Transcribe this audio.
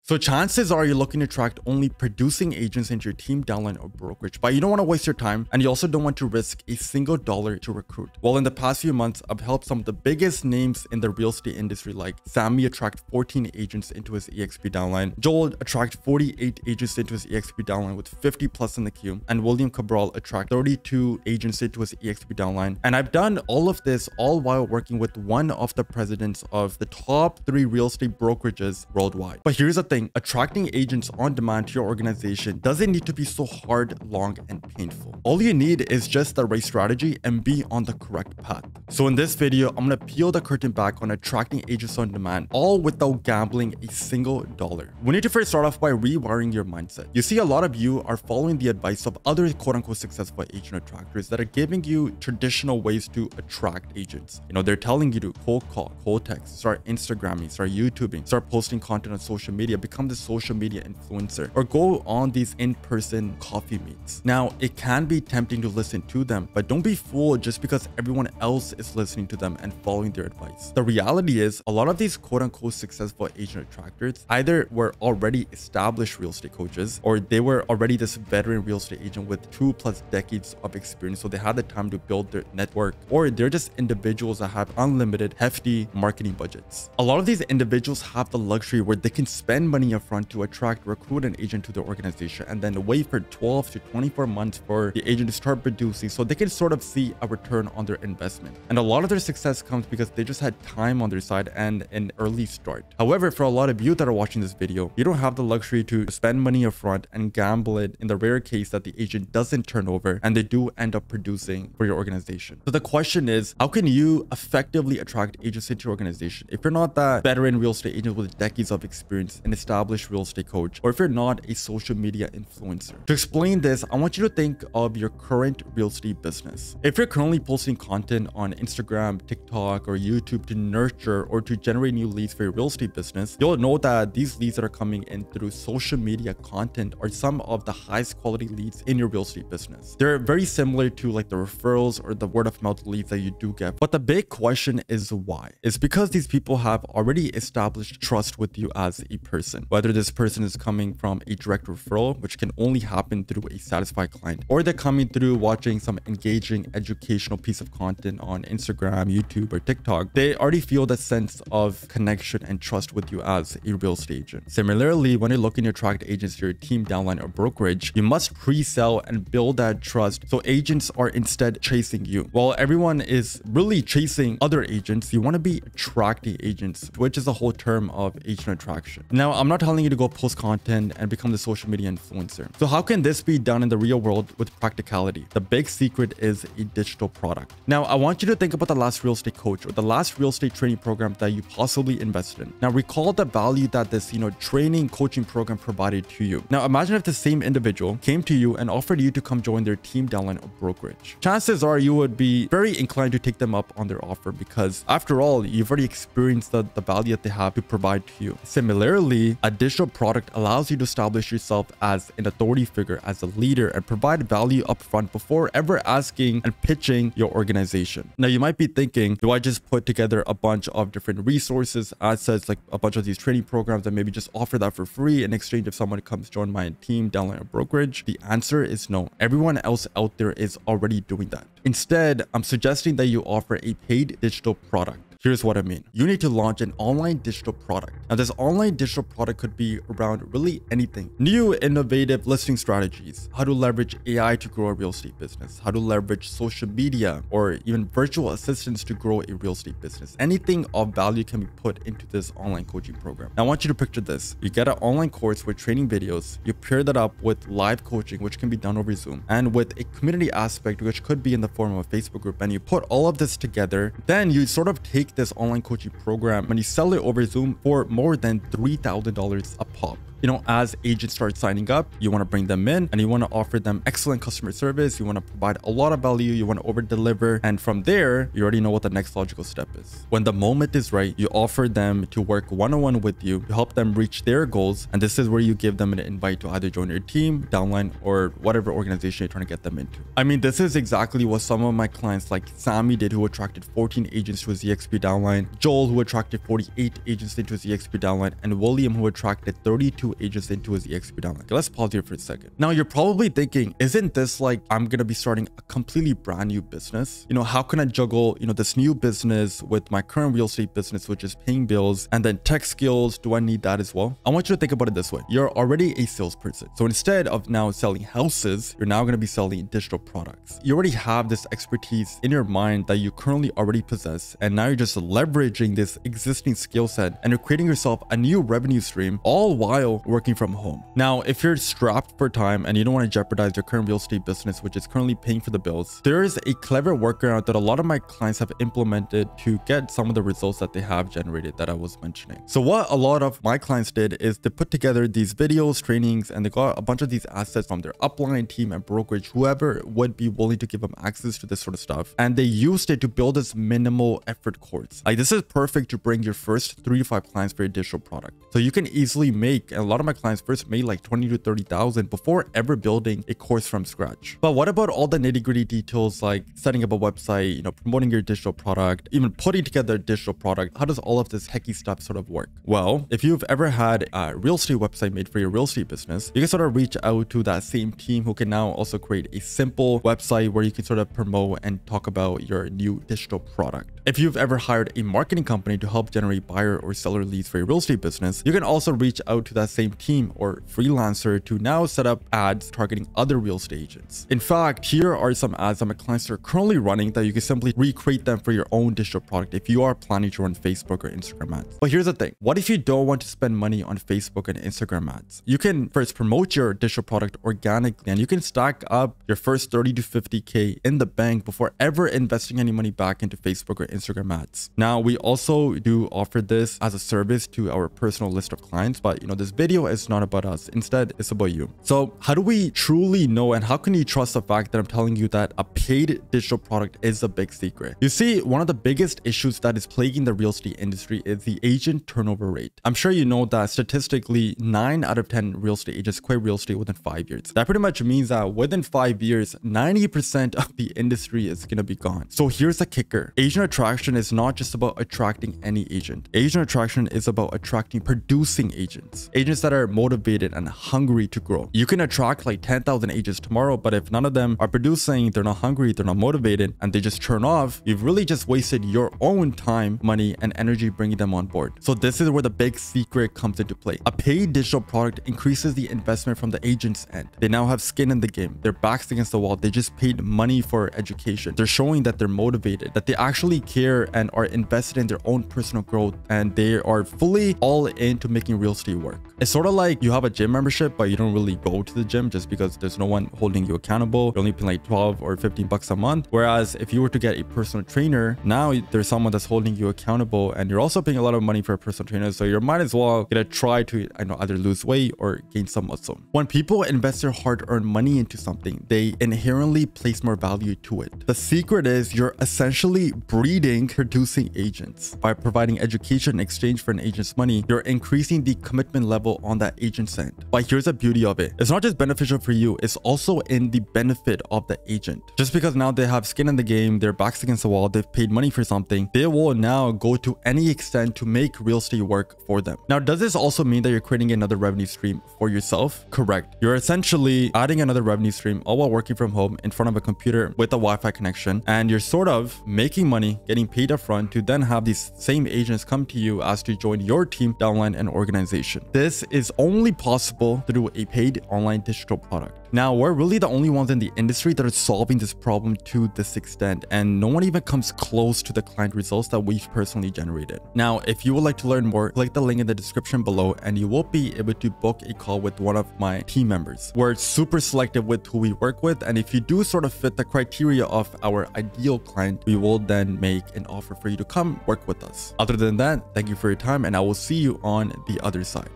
So chances are you're looking to attract only producing agents into your team, downline, or brokerage, but you don't want to waste your time and you also don't want to risk a single dollar to recruit. Well, in the past few months, I've helped some of the biggest names in the real estate industry like Sammy attract 14 agents into his EXP downline, Joel attract 48 agents into his EXP downline with 50 plus in the queue, and William Cabral attract 32 agents into his EXP downline. And I've done all of this all while working with one of the presidents of the top 3 real estate brokerages worldwide. But here's the thing. Attracting agents on demand to your organization doesn't need to be so hard, long, and painful. All you need is just the right strategy and be on the correct path. So in this video, I'm going to peel the curtain back on attracting agents on demand, all without gambling a single dollar. We need to first start off by rewiring your mindset. You see, a lot of you are following the advice of other quote-unquote successful agent attractors that are giving you traditional ways to attract agents. You know, they're telling you to cold call, cold text, start Instagramming, start YouTubing, start posting content on social media, become the social media influencer, or go on these in-person coffee meets. Now, it can be tempting to listen to them, but don't be fooled just because everyone else is listening to them and following their advice. The reality is, a lot of these quote-unquote successful agent attractors either were already established real estate coaches, or they were already this veteran real estate agent with 2+ decades of experience, so they had the time to build their network, or they're just individuals that have unlimited, hefty marketing budgets. A lot of these individuals have the luxury where they can spend money upfront to attract, recruit an agent to their organization, and then wait for 12 to 24 months for the agent to start producing so they can sort of see a return on their investment. And a lot of their success comes because they just had time on their side and an early start. However, for a lot of you that are watching this video, you don't have the luxury to spend money upfront and gamble it in the rare case that the agent doesn't turn over and they do end up producing for your organization. So the question is, how can you effectively attract agents into your organization if you're not that veteran real estate agent with decades of experience and established real estate coach, or if you're not a social media influencer? To explain this, I want you to think of your current real estate business. If you're currently posting content on Instagram, TikTok, or YouTube to nurture or to generate new leads for your real estate business, you'll know that these leads that are coming in through social media content are some of the highest quality leads in your real estate business. They're very similar to like the referrals or the word of mouth leads that you do get. But the big question is why? It's because these people have already established trust with you as a person. Whether this person is coming from a direct referral, which can only happen through a satisfied client, or they're coming through watching some engaging educational piece of content on Instagram, YouTube, or TikTok, they already feel that sense of connection and trust with you as a real estate agent. Similarly, when you're looking to attract agents to your team, downline, or brokerage, you must pre-sell and build that trust so agents are instead chasing you. While everyone is really chasing other agents, you want to be attracting agents, which is the whole term of agent attraction. Now, I'm not telling you to go post content and become the social media influencer. So how can this be done in the real world with practicality? The big secret is a digital product. Now, I want you to think about the last real estate coach or the last real estate training program that you possibly invested in. Now, recall the value that this, training coaching program provided to you. Now, imagine if the same individual came to you and offered you to come join their team, downline, or brokerage. Chances are you would be very inclined to take them up on their offer because after all, you've already experienced the value that they have to provide to you. Similarly, a digital product allows you to establish yourself as an authority figure, as a leader, and provide value upfront before ever asking and pitching your organization. Now, you might be thinking, do I just put together a bunch of different resources, assets, like a bunch of these training programs, and maybe just offer that for free in exchange if someone comes join my team, downline, or brokerage? The answer is no. Everyone else out there is already doing that. Instead, I'm suggesting that you offer a paid digital product. Here's what I mean. You need to launch an online digital product. Now, this online digital product could be around really anything. New innovative listing strategies, how to leverage AI to grow a real estate business, how to leverage social media or even virtual assistants to grow a real estate business. Anything of value can be put into this online coaching program. Now, I want you to picture this. You get an online course with training videos. You pair that up with live coaching, which can be done over Zoom, and with a community aspect, which could be in the form of a Facebook group. And you put all of this together, then you sort of take this online coaching program and you sell it over Zoom for more than $3,000 a pop. as agents start signing up, you want to bring them in and you want to offer them excellent customer service. You want to provide a lot of value. You want to over deliver. And from there, you already know what the next logical step is. When the moment is right, you offer them to work one-on-one with you to help them reach their goals. And this is where you give them an invite to either join your team, downline, or whatever organization you're trying to get them into. I mean, this is exactly what some of my clients like Sammy did, who attracted 14 agents to his EXP downline, Joel, who attracted 48 agents into his EXP downline, and William, who attracted 32 agents into his EXP downline. Okay, let's pause here for a second. Now, you're probably thinking, isn't this like I'm going to be starting a completely brand new business? How can I juggle, this new business with my current real estate business, which is paying bills, and then tech skills? Do I need that as well? I want you to think about it this way. You're already a salesperson. So instead of now selling houses, you're now going to be selling digital products. You already have this expertise in your mind that you currently already possess. And now you're just leveraging this existing skill set and you're creating yourself a new revenue stream, all while working from home. Now, if you're strapped for time and you don't want to jeopardize your current real estate business, which is currently paying for the bills, there is a clever workaround that a lot of my clients have implemented to get some of the results that they have generated that I was mentioning. So what a lot of my clients did is to put together these videos, trainings, and they got a bunch of these assets from their upline team and brokerage, whoever would be willing to give them access to this sort of stuff. And they used it to build this minimal effort course. Like, this is perfect to bring your first 3 to 5 clients for your digital product. So you can easily make, and a lot of my clients first made like 20 to 30,000 before ever building a course from scratch. But what about all the nitty-gritty details like setting up a website, promoting your digital product, even putting together a digital product? How does all of this hecky stuff sort of work? Well, if you've ever had a real estate website made for your real estate business, you can sort of reach out to that same team who can now also create a simple website where you can sort of promote and talk about your new digital product. If you've ever hired a marketing company to help generate buyer or seller leads for your real estate business, you can also reach out to that same team or freelancer to now set up ads targeting other real estate agents. In fact, here are some ads that my clients are currently running that you can simply recreate them for your own digital product if you are planning to run Facebook or Instagram ads. But here's the thing. What if you don't want to spend money on Facebook and Instagram ads? You can first promote your digital product organically and you can stack up your first 30 to 50K in the bank before ever investing any money back into Facebook or Instagram ads. Now, we also do offer this as a service to our personal list of clients, but this video is not about us. Instead, it's about you. So how do we truly know, and how can you trust the fact that I'm telling you that a paid digital product is a big secret? You see, one of the biggest issues that is plaguing the real estate industry is the agent turnover rate. I'm sure you know that statistically 9 out of 10 real estate agents quit real estate within 5 years. That pretty much means that within 5 years, 90% of the industry is going to be gone. So here's the kicker. Agent attraction is not just about attracting any agent. Agent attraction is about attracting producing agents. Agents that are motivated and hungry to grow. You can attract like 10,000 agents tomorrow, but if none of them are producing, they're not hungry, they're not motivated, and they just churn off, you've really just wasted your own time, money, and energy bringing them on board. So this is where the big secret comes into play. A paid digital product increases the investment from the agent's end. They now have skin in the game. Their backs against the wall. They just paid money for education. They're showing that they're motivated, that they actually care and are invested in their own personal growth, and they are fully all into making real estate work. It's sort of like you have a gym membership, but you don't really go to the gym just because there's no one holding you accountable. You're only paying like 12 or 15 bucks a month. Whereas if you were to get a personal trainer, now there's someone that's holding you accountable, and you're also paying a lot of money for a personal trainer. So you might as well get a try to either lose weight or gain some muscle. When people invest their hard-earned money into something, they inherently place more value to it. The secret is you're essentially breeding producing agents. By providing education in exchange for an agent's money, you're increasing the commitment level on that agent's end. But here's the beauty of it. It's not just beneficial for you, it's also in the benefit of the agent. Just because now they have skin in the game, their backs against the wall, they've paid money for something, they will now go to any extent to make real estate work for them. Now, does this also mean that you're creating another revenue stream for yourself? Correct. You're essentially adding another revenue stream all while working from home in front of a computer with a Wi-Fi connection, and you're sort of making money, getting paid upfront to then have these same agents come to you as to join your team, downline, and organization. This is only possible through a paid online digital product. Now, we're really the only ones in the industry that are solving this problem to this extent, and no one even comes close to the client results that we've personally generated. Now, if you would like to learn more, click the link in the description below and you will be able to book a call with one of my team members. We're super selective with who we work with, and if you do sort of fit the criteria of our ideal client, we will then make an offer for you to come work with us. Other than that, thank you for your time, and I will see you on the other side.